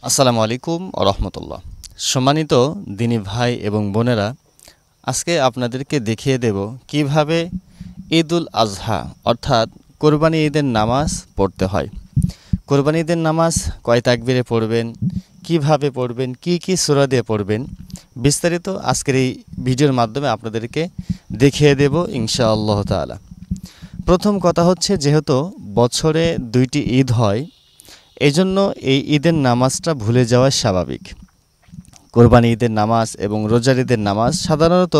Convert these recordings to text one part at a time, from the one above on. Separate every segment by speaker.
Speaker 1: আসসালামু আলাইকুম রহমতুল্লাহ। সম্মানিত দিনী ভাই এবং বোনেরা, আজকে আপনাদেরকে দেখিয়ে দেব কিভাবে ঈদুল আজহা অর্থাৎ কোরবানি ঈদের নামাজ পড়তে হয়। কোরবানি ঈদের নামাজ কয় তাকবীরে পড়বেন, কিভাবে পড়বেন, কি কি সূরা দিয়ে পড়বেন, বিস্তারিত আজকের এই ভিডিওর মাধ্যমে আপনাদেরকে দেখিয়ে দেব ইনশাআল্লাহ তাআলা। প্রথম কথা হচ্ছে, যেহেতু বছরে দুইটি ঈদ হয়, এজন্য এই ঈদের নামাজটা ভুলে যাওয়া স্বাভাবিক। কোরবানি ঈদের নামাজ এবং রোজার ঈদের নামাজ সাধারণত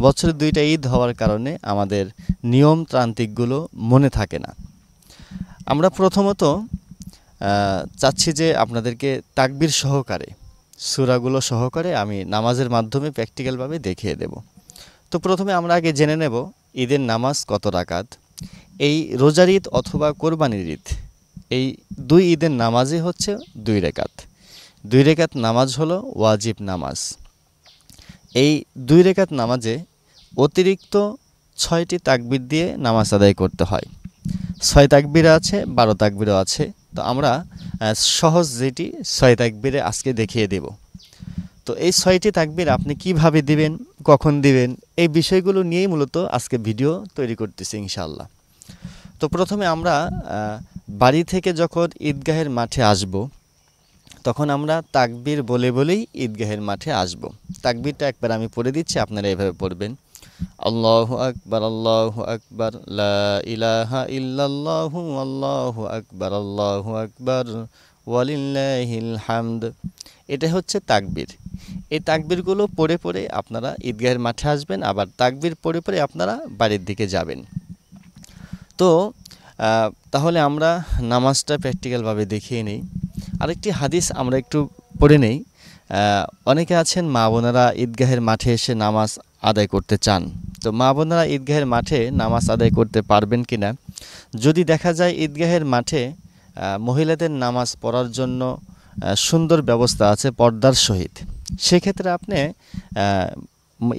Speaker 1: বছরে দুইটা ঈদ হওয়ার কারণে আমাদের নিয়মতান্ত্রিকগুলো মনে থাকে না। আমরা প্রথমত চাচ্ছি যে আপনাদেরকে তাকবীর সহকারে সূরাগুলো সহকারে আমি নামাজের মাধ্যমে প্র্যাকটিক্যালভাবে দেখিয়ে দেব। তো প্রথমে আমরা আগে জেনে নেব ঈদের নামাজ কত রাকাত। এই রোজার ঈদ অথবা কোরবানির ঈদ, এই দুই ঈদের নামাজই হচ্ছে 2 রাকাত। 2 রাকাত নামাজ হলো ওয়াজিব নামাজ। এই 2 রাকাত নামাজে অতিরিক্ত 6টি তাকবীর দিয়ে নামাজ আদায় করতে হয়। 6 তাকবীর আছে, 12 তাকবীরও আছে। তো আমরা সহজ যেটি 6 তাকবীরে আজকে দেখিয়ে দেব। তো এই 6টি তাকবীর আপনি কিভাবে দিবেন, কখন দিবেন, এই বিষয়গুলো নিয়েই মূলত আজকে ভিডিও তৈরি করতেছি ইনশাআল্লাহ। তো প্রথমে আমরা বাড়ি থেকে যখন ঈদগাহের মাঠে আসব, তখন আমরা তাকবীর বলে বলেই ঈদগাহের মাঠে আসব। তাকবীরটা একবার আমি পড়ে দিচ্ছি, আপনারা এভাবে পড়বেন। আল্লাহু আকবার, আল্লাহু আকবার, লা ইলাহা ইল্লাল্লাহু, আল্লাহু আকবার, আল্লাহু আকবার, ওয়ালিল্লাহিল হামদ। এটা হচ্ছে তাকবীর। এই তাকবীরগুলো পড়ে পড়ে আপনারা ঈদগাহের মাঠে আসবেন, আবার তাকবীর পড়ে পড়ে আপনারা বাড়ির দিকে যাবেন। তো তাহলে আমরা নামাজটা প্র্যাকটিক্যালভাবে দেখিয়ে নেই। আরেকটি হাদিস আমরা একটু পড়ে নেই। অনেকে আছেন মা বোনেরা ঈদগাহের মাঠে এসে নামাজ আদায় করতে চান। তো মা বোনেরা ঈদগাহের মাঠে নামাজ আদায় করতে পারবেন কি না, যদি দেখা যায় ঈদগাহের মাঠে মহিলাদের নামাজ পড়ার জন্য সুন্দর ব্যবস্থা আছে পর্দার সহিত, সেক্ষেত্রে আপনি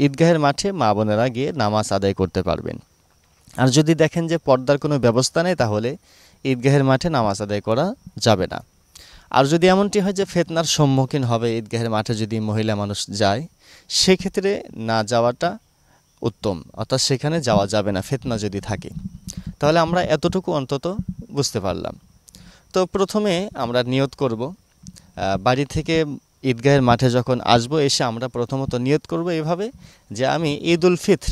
Speaker 1: ঈদগাহের মাঠে মা বোনেরা গিয়ে নামাজ আদায় করতে পারবেন। আর যদি দেখেন যে পর্দার কোনো ব্যবস্থা নেই, তাহলে ঈদগাহের মাঠে নামাজ আদায় করা যাবে না। আর যদি এমনটি হয় যে ফিতনার সম্মুখীন হবে ঈদগাহের মাঠে যদি মহিলা মানুষ যায়, সেক্ষেত্রে না যাওয়াটা উত্তম, অর্থাৎ সেখানে যাওয়া যাবে না ফিতনা যদি থাকে। তাহলে আমরা এতটুকু অন্তত বুঝতে পারলাম। তো প্রথমে আমরা নিয়ত করব, বাড়ি থেকে ঈদগাহের মাঠে যখন আসব, এসে আমরা প্রথমত নিয়ত করব এভাবে যে আমি ঈদুল ফিতর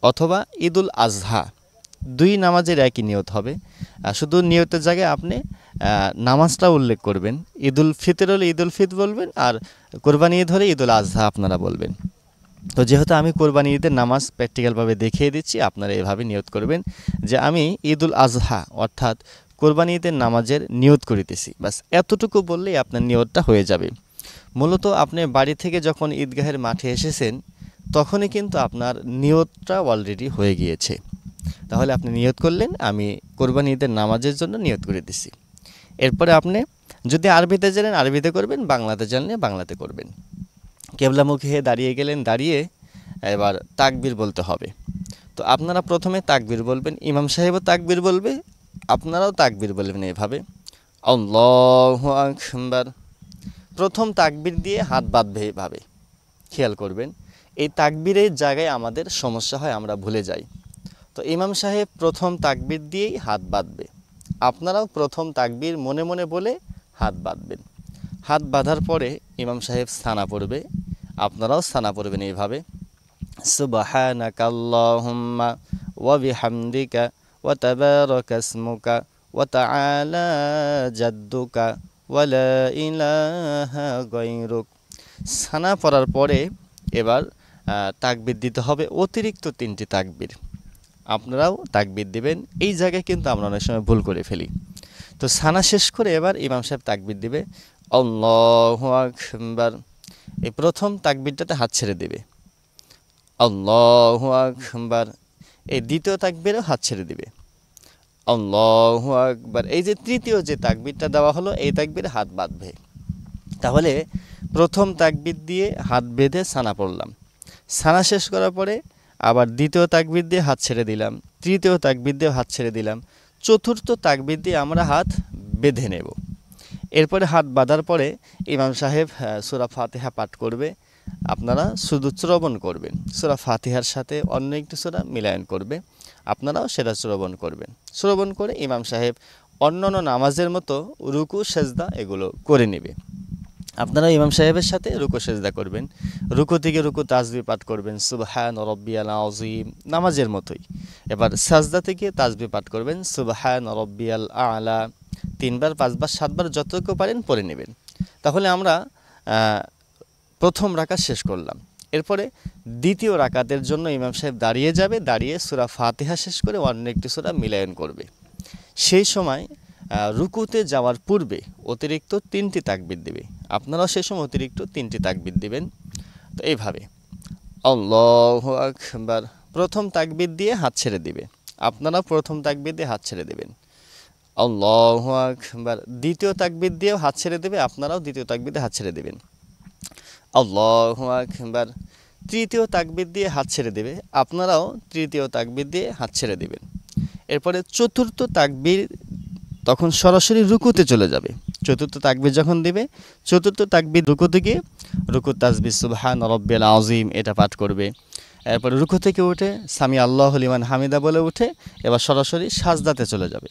Speaker 1: অথবা ঈদুল আজহা, দুই নামাজের একই নিয়ত হবে। শুধু নিয়তের জায়গায় আপনি নামাজটা উল্লেখ করবেন। ঈদুল ফিতর হলে ঈদুল ফিতর বলবেন, আর কোরবানি ঈদ হলে ঈদুল আজহা আপনারা বলবেন। তো যেহেতু আমি কোরবানি ঈদের নামাজ প্র্যাকটিক্যালভাবে দেখিয়ে দিচ্ছি, আপনারা এভাবে নিয়ত করবেন যে আমি ঈদুল আজহা অর্থাৎ কোরবানি ঈদের নামাজের নিয়ত করিতেছি। বাস এতটুকু বললেই আপনার নিয়তটা হয়ে যাবে। মূলত আপনি বাড়ি থেকে যখন ঈদগাহের মাঠে এসেছেন, তখনই কিন্তু আপনার নিয়তটা অলরেডি হয়ে গিয়েছে। তাহলে আপনি নিয়ত করলেন আমি কোরবানি ঈদের নামাজের জন্য নিয়ত করে দিছি। এরপরে আপনি যদি আরবিতে জানেন আরবিতে করবেন, বাংলাতে জানলে বাংলাতে করবেন। কেবলামুখী হয়ে দাঁড়িয়ে গেলেন, দাঁড়িয়ে এবার তাকবীর বলতে হবে। তো আপনারা প্রথমে তাকবীর বলবেন, ইমাম সাহেবও তাকবীর বলবে, আপনারাও তাকবীর বলবেন এভাবে, আল্লাহু আকবার। প্রথম তাকবীর দিয়ে হাত বাঁধবে এভাবে, খেয়াল করবেন। এই তাকবীরের জায়গায় আমাদের সমস্যা হয়, আমরা ভুলে যাই। তো ইমাম সাহেব প্রথম তাকবীর দিয়েই হাত বাঁধবে, আপনারাও প্রথম তাকবীর মনে মনে বলে হাত বাঁধবেন। হাত বাঁধার পরে ইমাম সাহেব সানা পড়বে, আপনারাও সানা পড়বেন এইভাবে, সুবহানাকা আল্লাহুম্মা ওয়া বিহামদিকা ওয়া তাবারাকা ইসমুকা ওয়া তাআলা জাদ্দুকা ওয়া লা ইলাহা গায়রুক। সানা পড়ার পরে এবার তাকবীর দিতে হবে অতিরিক্ত 3টি তাকবীর। আপনারাও তাকবীর দিবেন। এই জায়গায় কিন্তু আমরা অনেক সময় ভুল করে ফেলি। তো সানা শেষ করে এবার ইমাম সাহেব তাকবীর দিবে, আল্লাহু আকবার। এই প্রথম তাকবীরটাতে হাত ছেড়ে দিবে, আল্লাহু আকবার। এই দ্বিতীয় তাকবীরেও হাত ছেড়ে দিবে, আল্লাহু আকবার। এই যে তৃতীয় যে তাকবীরটা দেওয়া হলো, এই তাকবীরে হাত বাঁধবে। তাহলে প্রথম তাকবীর দিয়ে হাত বেঁধে সানা পড়লাম, সানা শেষ করার পরে আবার দ্বিতীয় তাকবীর দিয়ে হাত ছেড়ে দিলাম, তৃতীয় তাকবীর দিয়ে হাত ছেড়ে দিলাম, চতুর্থ তাকবীর দিয়ে আমরা হাত বেঁধে নেব। এরপরে হাত বাঁধার পরে ইমাম সাহেব সূরা ফাতিহা পাঠ করবে, আপনারা শুধু শ্রবণ করবেন। সূরা ফাতিহার সাথে অন্য একটি সূরা মিলায়ন করবে, আপনারাও সেটা শ্রবণ করবেন। শ্রবণ করে ইমাম সাহেব অন্যান্য নামাজের মতো রুকু সেজদা এগুলো করে নেবে। আপনারা ইমাম সাহেবের সাথে রুকু সেজদা করবেন, রুকু থেকে রুকু তাসবিহ পাঠ করবেন সুবহান রব্বিয়াল আযীম, নামাজের মতোই। এবার সাজদা থেকে তাসবিহ পাঠ করবেন সুবহান রব্বিয়াল আ'লা, 3 বার 5 বার 7 বার যতটুকু পারেন পড়ে নেবেন। তাহলে আমরা প্রথম রাকাত শেষ করলাম। এরপরে দ্বিতীয় রাকাতের জন্য ইমাম সাহেব দাঁড়িয়ে যাবে, দাঁড়িয়ে সূরা ফাতিহা শেষ করে অন্য একটি সূরা মিলায়ন করবে। সেই সময় রুকুতে যাওয়ার পূর্বে অতিরিক্ত 3টি তাকবীর দেবে, আপনারাও সেই সময় অতিরিক্ত 3টি তাকবীর দিবেন। তো এইভাবে আল্লাহু আকবার, প্রথম তাকবীর দিয়ে হাত ছেড়ে দিবে, আপনারা প্রথম তাকবীর দিয়ে হাত ছেড়ে দেবেন। আল্লাহু আকবার, দ্বিতীয় তাকবীর দিয়েও হাত ছেড়ে দেবে, আপনারাও দ্বিতীয় তাকবীর দিয়ে হাত ছেড়ে দেবেন। আল্লাহু আকবার, তৃতীয় তাকবীর দিয়ে হাত ছেড়ে দেবে, আপনারাও তৃতীয় তাকবীর দিয়ে হাত ছেড়ে দেবেন। এরপরে চতুর্থ তাকবীর তখন সরাসরি রুকুতে চলে যাবে। চতুর্থ তাকবীর যখন দিবে, চতুর্থ তাকবীর রুকু থেকে রুকু তাসবিহ সুবহান রব্বিয়াল আযীম এটা পাঠ করবে। এরপরে রুকু থেকে উঠে সামি আল্লাহু লিমান হামিদা বলে উঠে এবার সরাসরি সাজদাতে চলে যাবে।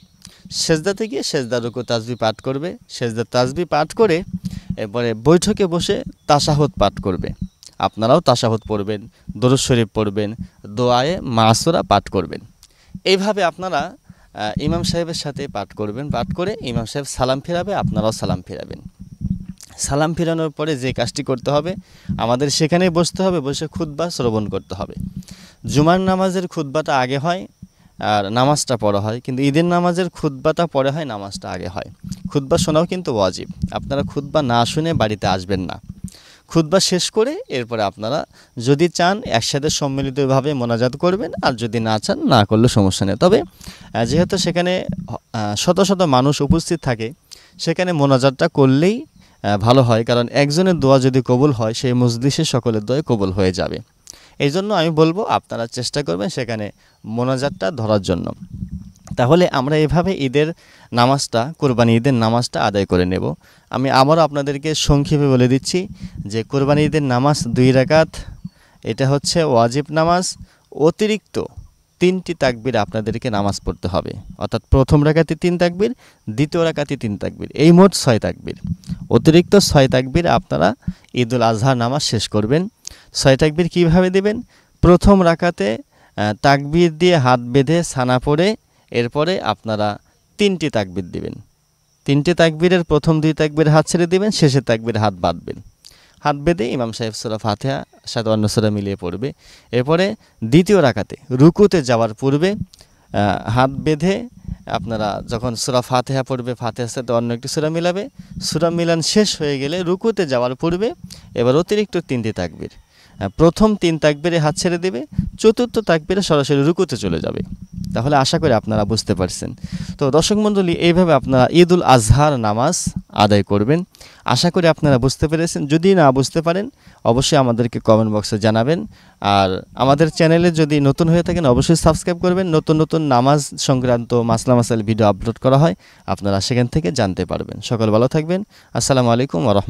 Speaker 1: সেজদাতে গিয়ে সেজদা রুকু তাসবিহ পাঠ করবে, সেজদা তাসবিহ পাঠ করে এরপরে বৈঠকে বসে তাশাহুদ পাঠ করবে। আপনারাও তাশাহুদ পড়বেন, দরুদ শরীফ পড়বেন, দোয়ায়ে মাসুরা পাঠ করবেন। এইভাবে আপনারা ইমাম সাহেবের সাথে পাঠ করবেন। পাঠ করে ইমাম সাহেব সালাম ফেরাবে, আপনারাও সালাম ফেরাবেন। সালাম ফেরানোর পরে যে কাজটি করতে হবে, আমাদের সেখানেই বসতে হবে, বসে খুতবা শ্রবণ করতে হবে। জুমার নামাজের খুতবাটা আগে হয় আর নামাজটা পড়া হয়, কিন্তু ঈদের নামাজের খুতবাটা পরে হয়, নামাজটা আগে হয়। খুতবা শোনাও কিন্তু ওয়াজিব, আপনারা খুতবা না শুনে বাড়িতে আসবেন না। খুতবা শেষ করে এরপরে আপনারা যদি চান একসাথে সম্মিলিতভাবে মোনাজাত করবেন, আর যদি না চান না করলে সমস্যা নেই। তবে যেহেতু সেখানে শত শত মানুষ উপস্থিত থাকে, সেখানে মোনাজাতটা করলেই ভালো হয়, কারণ একজনের দোয়া যদি কবুল হয় সেই মজলিসে সকলের দোয়া কবুল হয়ে যাবে। এই জন্য আমি বলবো আপনারা চেষ্টা করবেন সেখানে মোনাজাতটা ধরার জন্য। তাহলে আমরা এভাবে ঈদের নামাজটা, কোরবানি ঈদের নামাজটা আদায় করে নেব। আমি আবারও আপনাদেরকে সংক্ষেপে বলে দিচ্ছি যে কোরবানি ঈদের নামাজ 2 রাকাত, এটা হচ্ছে ওয়াজিব নামাজ। অতিরিক্ত 3টি তাকবীর আপনাদেরকে নামাজ পড়তে হবে, অর্থাৎ প্রথম রাকাতে 3 তাকবীর, দ্বিতীয় রাকাতে 3 তাকবীর, এই মোট 6 তাকবীর। অতিরিক্ত 6 তাকবীর আপনারা ঈদুল আজহার নামাজ শেষ করবেন। 6 তাকবীর কীভাবে দেবেন? প্রথম রাকাতে তাকবীর দিয়ে হাত বেঁধে সানা পড়ে এরপরে আপনারা 3টি তাকবীর দিবেন। 3টি তাকবীরের প্রথম 2 তাকবীর হাত ছেড়ে দিবেন, শেষের তাকবীর হাত বাঁধবেন। হাত বেঁধে ইমাম সাহেব সূরা ফাতিহা সাথে অন্য সূরা মিলিয়ে পড়বে। এরপরে দ্বিতীয় রাকাতে রুকুতে যাওয়ার পূর্বে হাত বেঁধে আপনারা যখন সূরা ফাতিহা পড়বে, ফাতিহার সাথে অন্য একটি সূরা মিলাবে। সূরা মিলান শেষ হয়ে গেলে রুকুতে যাওয়ার পূর্বে এবার অতিরিক্ত 3টি তাকবীর, প্রথম 3 তাকবীরে হাত ছেড়ে দেবে, চতুর্থ তাকবীরে সরাসরি রুকুতে চলে যাবে। তাহলে আশা করি আপনারা বুঝতে পারছেন। তো দর্শক মণ্ডলী, এইভাবে আপনারা ঈদুল আজহার নামাজ আদায় করবেন। আশা করি আপনারা বুঝতে পেরেছেন। যদি না বুঝতে পারেন অবশ্যই আমাদেরকে কমেন্ট বক্সে জানাবেন। আর আমাদের চ্যানেলে যদি নতুন হয়ে থাকেন অবশ্যই সাবস্ক্রাইব করবেন। নতুন নতুন নামাজ সংক্রান্ত মাসলা মাসাইল ভিডিও আপলোড করা হয়, আপনারা সেখান থেকে জানতে পারবেন। সকল ভালো থাকবেন। আসসালামু আলাইকুম ওয়া রাহমাতুল্লাহ।